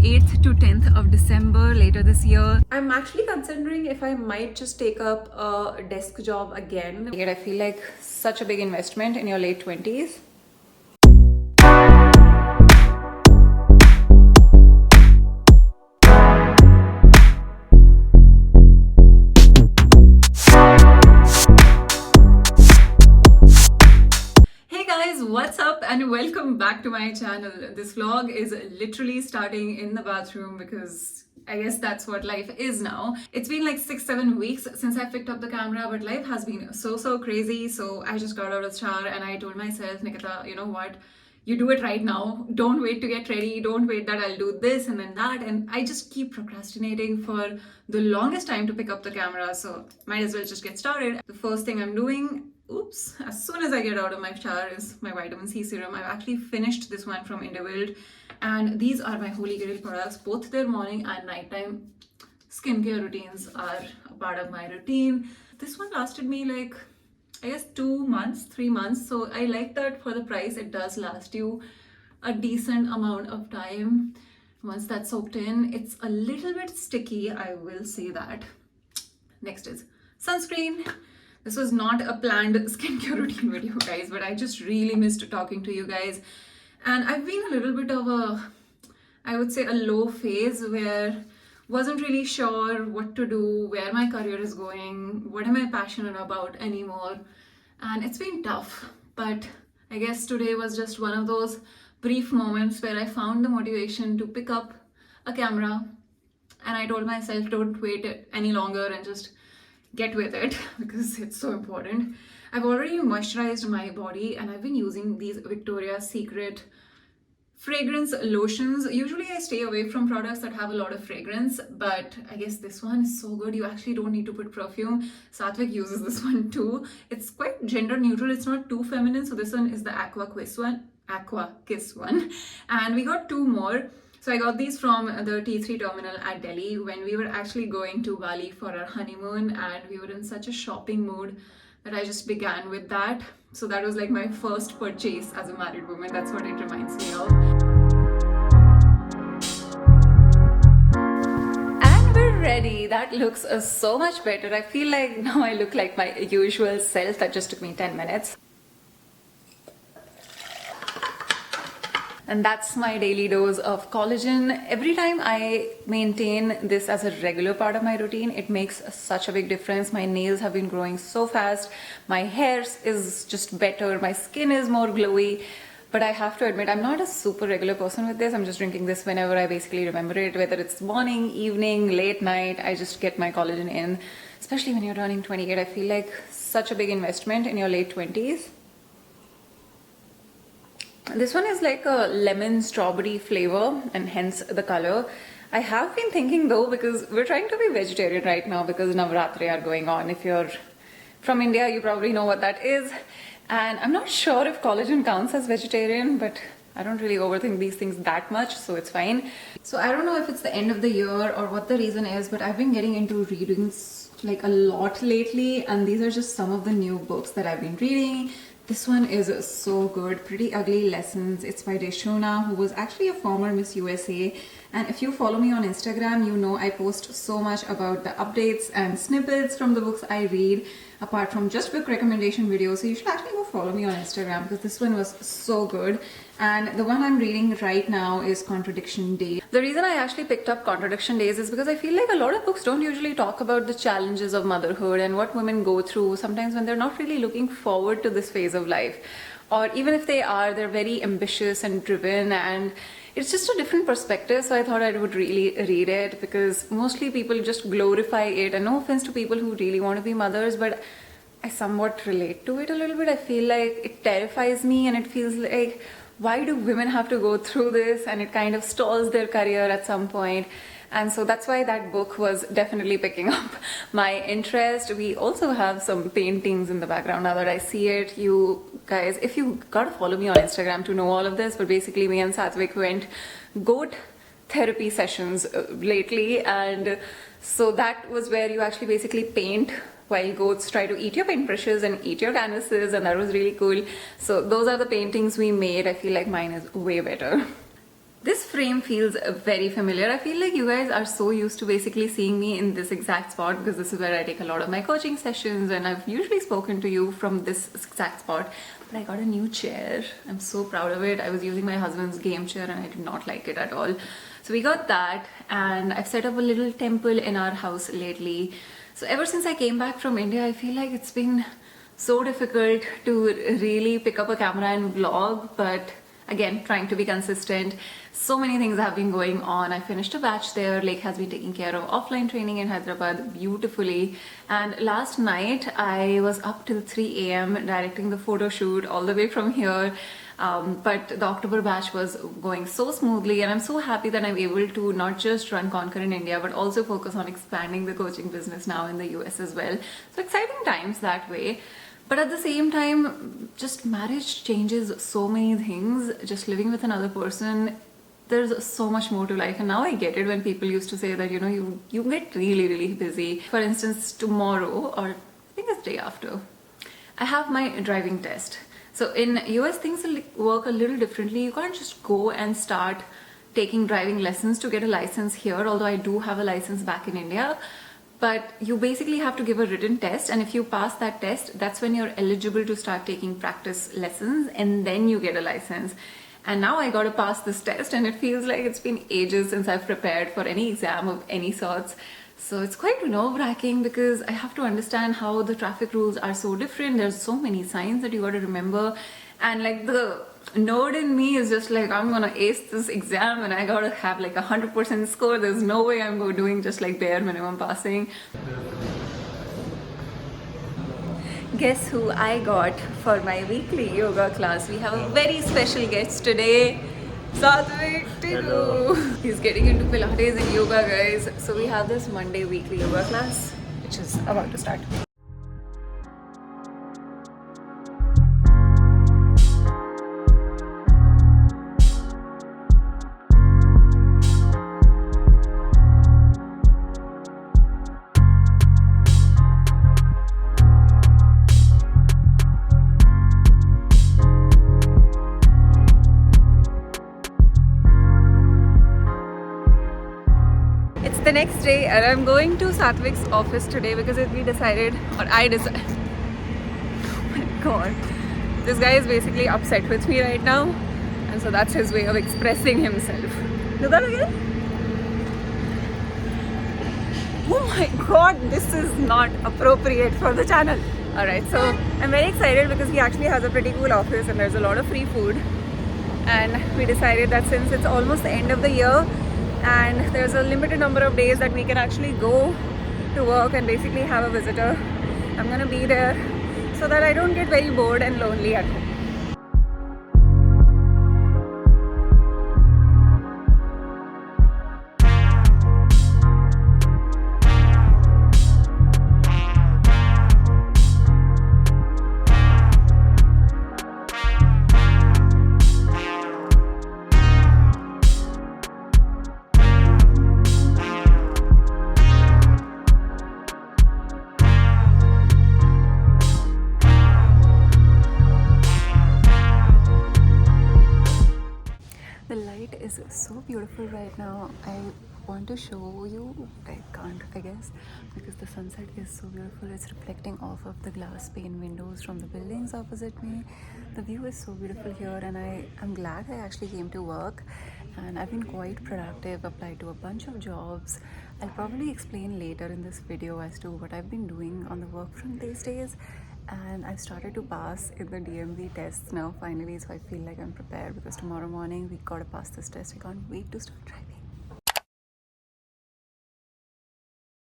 8th to 10th of December later this year. I'm actually considering if I might just take up a desk job again. Yet I feel like such a big investment in your late 20s. What's up and welcome back to my channel. This vlog is literally starting in the bathroom because I guess that's what life is now. It's been like 6-7 weeks since I picked up the camera, but life has been so crazy. So I just got out of the shower and I told myself, Nikita, you know what? You do it right now. Don't wait to get ready. Don't wait that I'll do this and then that. And I just keep procrastinating for the longest time to pick up the camera. So might as well just get started. The first thing I'm doing, as soon as I get out of my shower, is my vitamin C serum. I've actually finished this one from Individual, and these are my holy grail products. Both their morning and nighttime skincare routines are a part of my routine. This one lasted me like, I guess 2 months, 3 months. So I like that for the price. It does last you a decent amount of time. Once that's soaked in, it's a little bit sticky, I will say that. Next is sunscreen. This was not a planned skincare routine video, guys, but I just really missed talking to you guys. And I've been a little bit of a, I would say, a low phase where wasn't really sure what to do, where my career is going, what am I passionate about anymore. And it's been tough, but I guess today was just one of those brief moments where I found the motivation to pick up a camera, and I told myself, don't wait any longer and just get with it because it's so important. I've already moisturized my body and I've been using these Victoria's Secret fragrance lotions. Usually I stay away from products that have a lot of fragrance, but I guess this one is so good. You actually don't need to put perfume. Satvik uses this one too. It's quite gender neutral. It's not too feminine. So this one is the Aqua Kiss one. And we got 2 more. So I got these from the T3 terminal at Delhi when we were actually going to Bali for our honeymoon, and we were in such a shopping mood that I just began with that. So that was like my first purchase as a married woman. That's what it reminds me of. And we're ready. That looks so much better. I feel like now I look like my usual self. That just took me 10 minutes. And that's my daily dose of collagen. Every time I maintain this as a regular part of my routine, it makes such a big difference. My nails have been growing so fast. My hair is just better. My skin is more glowy. But I have to admit, I'm not a super regular person with this. I'm just drinking this whenever I basically remember it, whether it's morning, evening, late night. I just get my collagen in, especially when you're turning 28. I feel like such a big investment in your late 20s. This one is like a lemon strawberry flavor and hence the color. I have been thinking though, because we're trying to be vegetarian right now because Navratri are going on. If you're from India, you probably know what that is. And I'm not sure if collagen counts as vegetarian, but I don't really overthink these things that much, so it's fine. So I don't know if it's the end of the year or what the reason is, but I've been getting into reading like a lot lately, and these are just some of the new books that I've been reading. This one is so good, Pretty Ugly Lessons. It's by Deshona, who was actually a former Miss USA. And if you follow me on Instagram, you know I post so much about the updates and snippets from the books I read, apart from just book recommendation videos. So you should actually go follow me on Instagram because this one was so good. And the one I'm reading right now is Contradiction Days. The reason I actually picked up Contradiction Days is because I feel like a lot of books don't usually talk about the challenges of motherhood and what women go through sometimes when they're not really looking forward to this phase of life. Or even if they are, they're very ambitious and driven, and it's just a different perspective. So I thought I would really read it because mostly people just glorify it, and no offense to people who really want to be mothers, but I somewhat relate to it a little bit. I feel like it terrifies me, and it feels like, why do women have to go through this? And it kind of stalls their career at some point. And so that's why that book was definitely picking up my interest. We also have some paintings in the background now that I see it. You guys, if you gotta follow me on Instagram to know all of this, but basically me and Satvik went goat therapy sessions lately, and so that was where you actually basically paint while goats try to eat your paintbrushes and eat your canvases, and that was really cool. So those are the paintings we made. I feel like mine is way better. This frame feels very familiar. I feel like you guys are so used to basically seeing me in this exact spot because this is where I take a lot of my coaching sessions, and I've usually spoken to you from this exact spot. But I got a new chair. I'm so proud of it. I was using my husband's game chair and I did not like it at all. So we got that, and I've set up a little temple in our house lately. So ever since I came back from India, I feel like it's been so difficult to really pick up a camera and vlog, but again, trying to be consistent. So many things have been going on. I finished a batch there. Lake has been taking care of offline training in Hyderabad beautifully. And last night I was up till 3 a.m. directing the photo shoot all the way from here. But the October batch was going so smoothly, and I'm so happy that I'm able to not just run Conquer in India, but also focus on expanding the coaching business now in the US as well. So exciting times that way. But at the same time, just marriage changes so many things. Just living with another person, there's so much more to life. And now I get it when people used to say that, you know, you get really, really busy. For instance, tomorrow, or I think it's day after, I have my driving test. So in US, things will work a little differently. You can't just go and start taking driving lessons to get a license here, although I do have a license back in India. But you basically have to give a written test, and if you pass that test, that's when you're eligible to start taking practice lessons, and then you get a license. And now I got to pass this test, and it feels like it's been ages since I've prepared for any exam of any sorts. So it's quite nerve-wracking because I have to understand how the traffic rules are so different. There's so many signs that you got to remember, and like the nerd in me is just like, I'm gonna ace this exam and I gotta have like 100% score. There's no way I'm doing just like bare minimum passing. Guess who I got for my weekly yoga class? We have a very special guest today, Satvik. Hello. He's getting into Pilates and yoga, guys. So we have this Monday weekly yoga class, which is about to start. The next day, and I'm going to Satvik's office today because we decided, or I decided, oh my god, this guy is basically upset with me right now, and so that's his way of expressing himself. Do that again? Oh my god, this is not appropriate for the channel. Alright, so I'm very excited because he actually has a pretty cool office and there's a lot of free food, and we decided that since it's almost the end of the year, and there's a limited number of days that we can actually go to work and basically have a visitor, I'm gonna be there so that I don't get very bored and lonely at home. Is so beautiful right now. I want to show you, I can't, I guess, because the sunset is so beautiful. It's reflecting off of the glass pane windows from the buildings opposite me. The view is so beautiful here, and I'm glad I actually came to work, and I've been quite productive, applied to a bunch of jobs. I'll probably explain later in this video as to what I've been doing on the work front these days. And I've started to pass in the DMV tests now finally, so I feel like I'm prepared because tomorrow morning we gotta pass this test. I can't wait to start driving.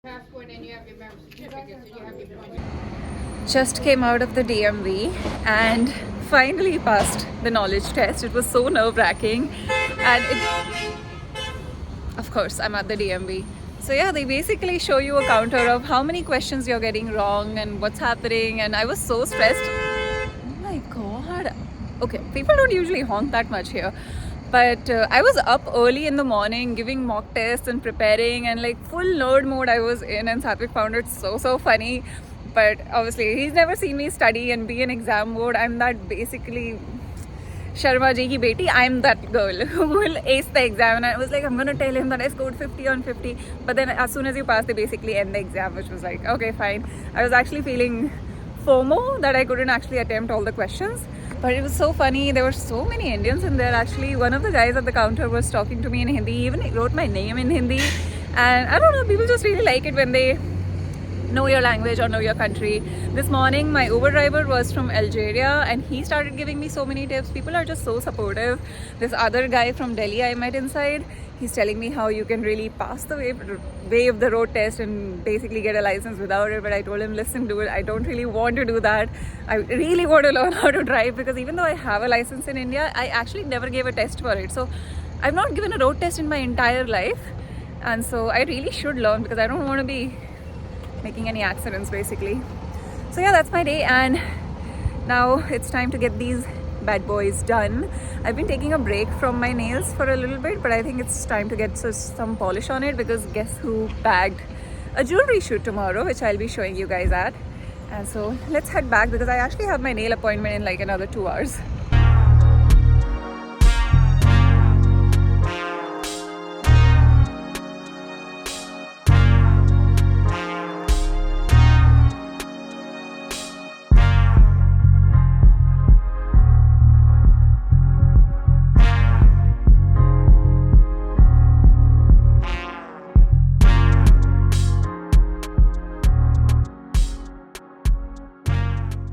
Passport and you have your marriage certificate and you have your points. Just came out of the DMV and finally passed the knowledge test. It was so nerve-wracking, and of course I'm at the DMV. So yeah, they basically show you a counter of how many questions you're getting wrong and what's happening, and I was so stressed. Oh my god. Okay, people don't usually honk that much here, but I was up early in the morning giving mock tests and preparing, and like full nerd mode I was in, and Satvik found it so funny. But obviously he's never seen me study and be in exam mode. I'm that basically Sharma ji ki beti, I'm that girl who will ace the exam. And I was like, I'm going to tell him that I scored 50 on 50. But then as soon as you pass, they basically end the exam, which was like, okay, fine. I was actually feeling FOMO that I couldn't actually attempt all the questions. But it was so funny. There were so many Indians in there. Actually, one of the guys at the counter was talking to me in Hindi. He even wrote my name in Hindi. And I don't know, people just really like it when they know your language or know your country. This morning, my Uber driver was from Algeria and he started giving me so many tips. People are just so supportive. This other guy from Delhi I met inside, he's telling me how you can really pass the waive the road test and basically get a license without it. But I told him, listen, dude, I don't really want to do that. I really want to learn how to drive, because even though I have a license in India, I actually never gave a test for it. So I've not given a road test in my entire life. And so I really should learn, because I don't want to be making any accidents basically. So yeah, that's my day, and now it's time to get these bad boys done. I've been taking a break from my nails for a little bit, but I think it's time to get some polish on it, because guess who bagged a jewelry shoot tomorrow, which I'll be showing you guys at. And so let's head back, because I actually have my nail appointment in like another 2 hours.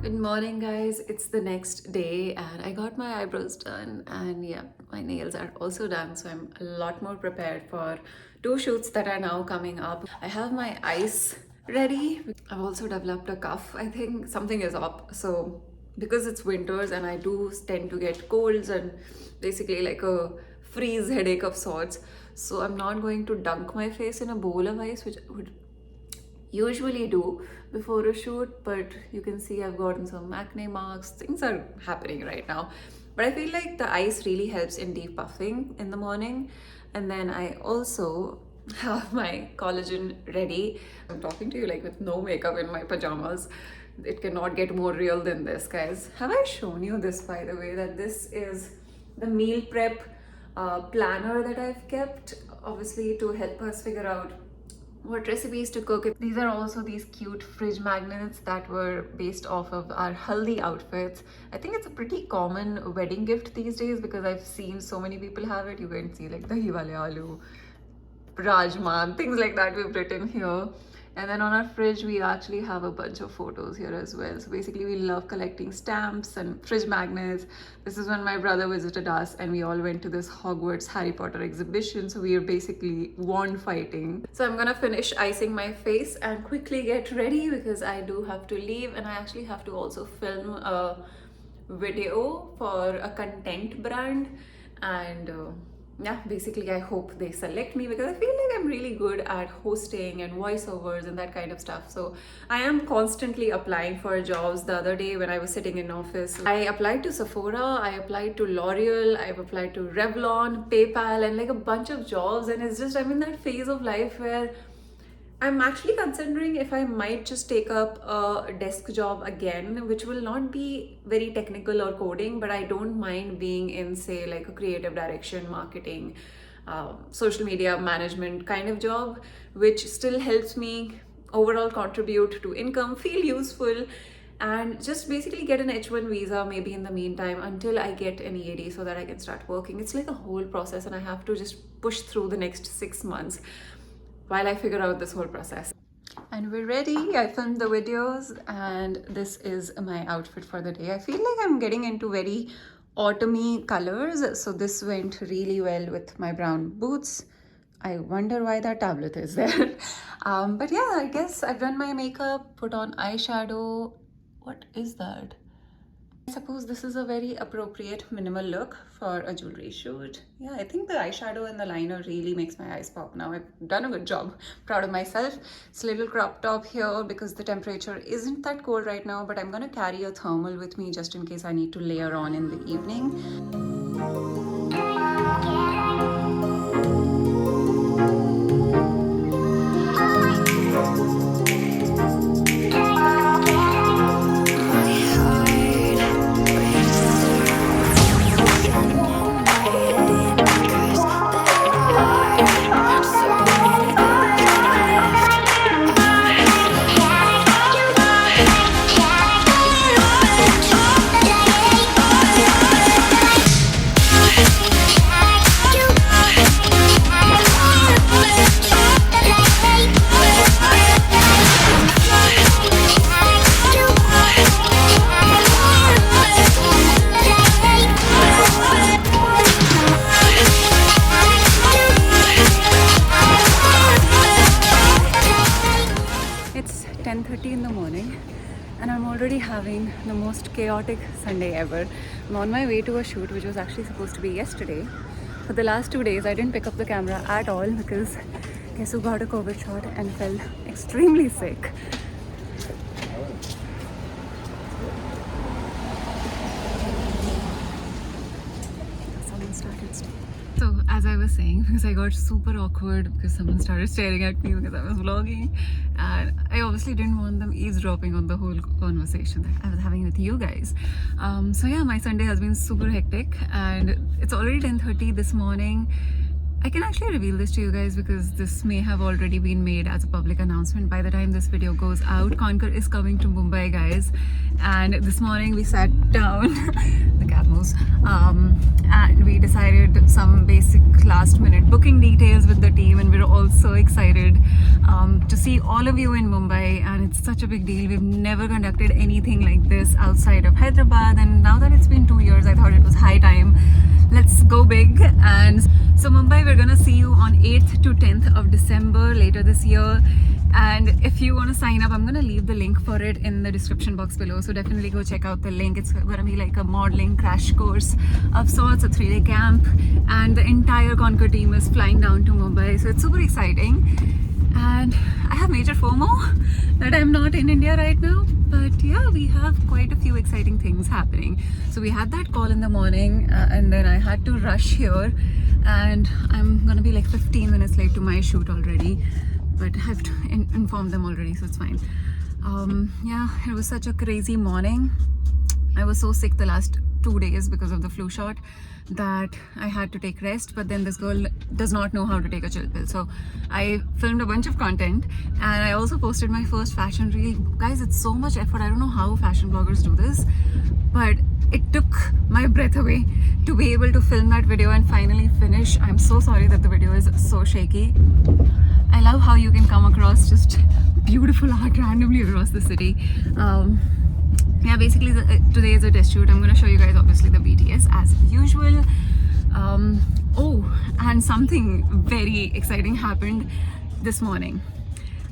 Good morning, guys. It's the next day and I got my eyebrows done, and yeah, my nails are also done, so I'm a lot more prepared for 2 shoots that are now coming up. I have my ice ready. I've also developed a cough. I think something is up. So because it's winters and I do tend to get colds and basically like a freeze headache of sorts, so I'm not going to dunk my face in a bowl of ice, which I would usually do before a shoot. But you can see I've gotten some acne marks. Things are happening right now, but I feel like the ice really helps in depuffing in the morning. And then I also have my collagen ready. I'm talking to you like with no makeup in my pajamas. It cannot get more real than this, guys. Have I shown you this, by the way, that this is the meal prep planner that I've kept, obviously to help us figure out what recipes to cook. These are also these cute fridge magnets that were based off of our haldi outfits. I think it's a pretty common wedding gift these days, because I've seen so many people have it. You can see like dahi wale aloo, rajma, things like that we've written here. And then on our fridge, we actually have a bunch of photos here as well. So basically we love collecting stamps and fridge magnets. This is when my brother visited us and we all went to this Hogwarts Harry Potter exhibition. So we are basically wand fighting. So I'm gonna finish icing my face and quickly get ready, because I do have to leave, and I actually have to also film a video for a content brand. And yeah, basically I hope they select me, because I feel like I'm really good at hosting and voiceovers and that kind of stuff. So I am constantly applying for jobs. The other day when I was sitting in office, I applied to Sephora, I applied to L'Oreal, I've applied to Revlon, PayPal, and like a bunch of jobs. And it's just, I'm in that phase of life where I'm actually considering if I might just take up a desk job again, which will not be very technical or coding, but I don't mind being in, say, like a creative direction, marketing, social media management kind of job, which still helps me overall contribute to income, feel useful, and just basically get an H1 visa maybe in the meantime until I get an EAD so that I can start working. It's like a whole process, and I have to just push through the next 6 months while I figure out this whole process. And we're ready. I filmed the videos, and this is my outfit for the day. I feel like I'm getting into very autumny colors, so this went really well with my brown boots. I wonder why that tablet is there. But yeah, I guess I've done my makeup, put on eyeshadow. What is that? I suppose this is a very appropriate minimal look for a jewelry shoot. Yeah, I think the eyeshadow and the liner really makes my eyes pop now. I've done a good job. Proud of myself. It's a little crop top here because the temperature isn't that cold right now, but I'm gonna carry a thermal with me just in case I need to layer on in the evening. 8:30 in the morning and I'm already having the most chaotic Sunday ever. I'm on my way to a shoot which was actually supposed to be yesterday. For the last 2 days I didn't pick up the camera at all because guess who got a COVID shot and fell extremely sick. Someone started staring. So as I was saying, because I got super awkward because someone started staring at me because I was vlogging, and I obviously didn't want them eavesdropping on the whole conversation that I was having with you guys. So yeah, my Sunday has been super hectic and it's already 10:30 this morning. I can actually reveal this to you guys because this may have already been made as a public announcement by the time this video goes out. Conquer is coming to Mumbai, guys, and this morning we sat down the cab moves and we decided some basic last minute booking details with the team, and we're all so excited to see all of you in Mumbai, and it's such a big deal. We've never conducted anything like this outside of Hyderabad, and now that it's been 2 years I thought it was high time. Let's go big. And so Mumbai, we're gonna see you on 8th to 10th of December later this year. And if you want to sign up, I'm gonna leave the link for it in the description box below, so definitely go check out the link. It's gonna be like a modeling crash course of sorts, a 3-day camp, and the entire Conquer team is flying down to Mumbai, so it's super exciting. And I have major FOMO that I'm not in India right now, but yeah, we have quite a few exciting things happening. So we had that call in the morning and then I had to rush here, and I'm gonna be like 15 minutes late to my shoot already, but I have informed them already, so it's fine. Yeah, it was such a crazy morning. I was so sick the last 2 days because of the flu shot that I had to take rest, but then this girl does not know how to take a chill pill, so I filmed a bunch of content and I also posted my first fashion reel. Guys, it's so much effort. I don't know how fashion bloggers do this, but it took my breath away to be able to film that video and finally finish. I'm so sorry that the video is so shaky. I love how you can come across just beautiful art randomly across the city. Yeah, basically today is a test shoot. I'm going to show you guys obviously the BTS as usual. Oh, and something very exciting happened this morning.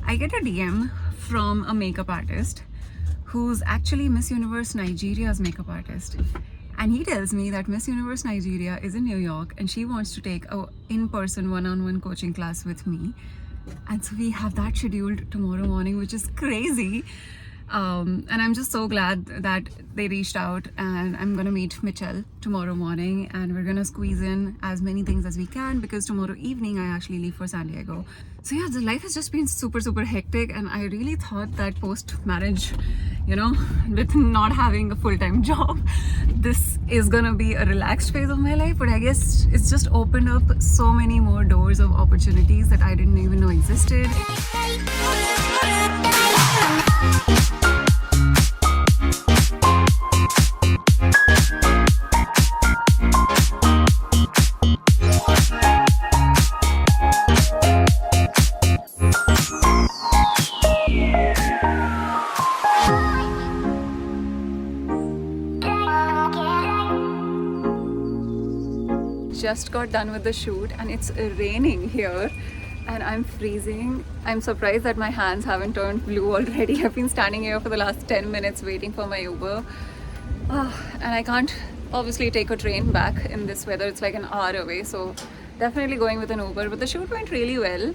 I get a DM from a makeup artist who's actually Miss Universe Nigeria's makeup artist, and he tells me that Miss Universe Nigeria is in New York and she wants to take a in-person one-on-one coaching class with me, and so we have that scheduled tomorrow morning, which is crazy. And I'm just so glad that they reached out, and I'm gonna meet Mitchell tomorrow morning and we're gonna squeeze in as many things as we can because tomorrow evening I actually leave for San Diego. So yeah, the life has just been super hectic, and I really thought that post-marriage, you know, with not having a full-time job, this is gonna be a relaxed phase of my life, but I guess it's just opened up so many more doors of opportunities that I didn't even know existed. Just got done with the shoot and it's raining here and I'm freezing. I'm surprised that my hands haven't turned blue already. I've been standing here for the last 10 minutes waiting for my Uber. And I can't obviously take a train back in this weather. It's like an hour away, so definitely going with an Uber. But the shoot went really well.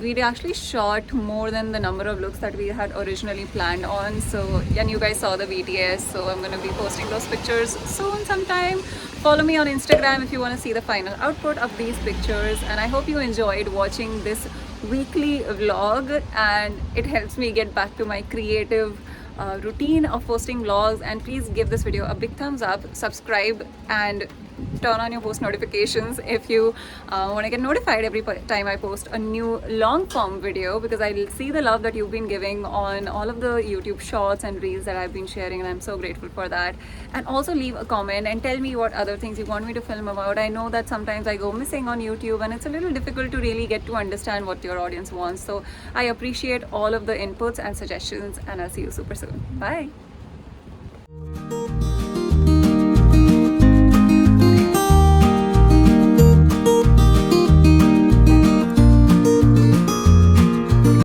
We actually shot more than the number of looks that we had originally planned on. So, and you guys saw the BTS, so I'm going to be posting those pictures soon sometime. Follow me on Instagram if you want to see the final output of these pictures, and I hope you enjoyed watching this weekly vlog, and it helps me get back to my creative routine of posting vlogs. And please give this video a big thumbs up, subscribe, and turn on your post notifications if you want to get notified every time I post a new long form video, because I see the love that you've been giving on all of the YouTube shorts and reels that I've been sharing, and I'm so grateful for that. And also leave a comment and tell me what other things you want me to film about. I know that sometimes I go missing on YouTube and it's a little difficult to really get to understand what your audience wants, so I appreciate all of the inputs and suggestions, and I'll see you super soon. Bye.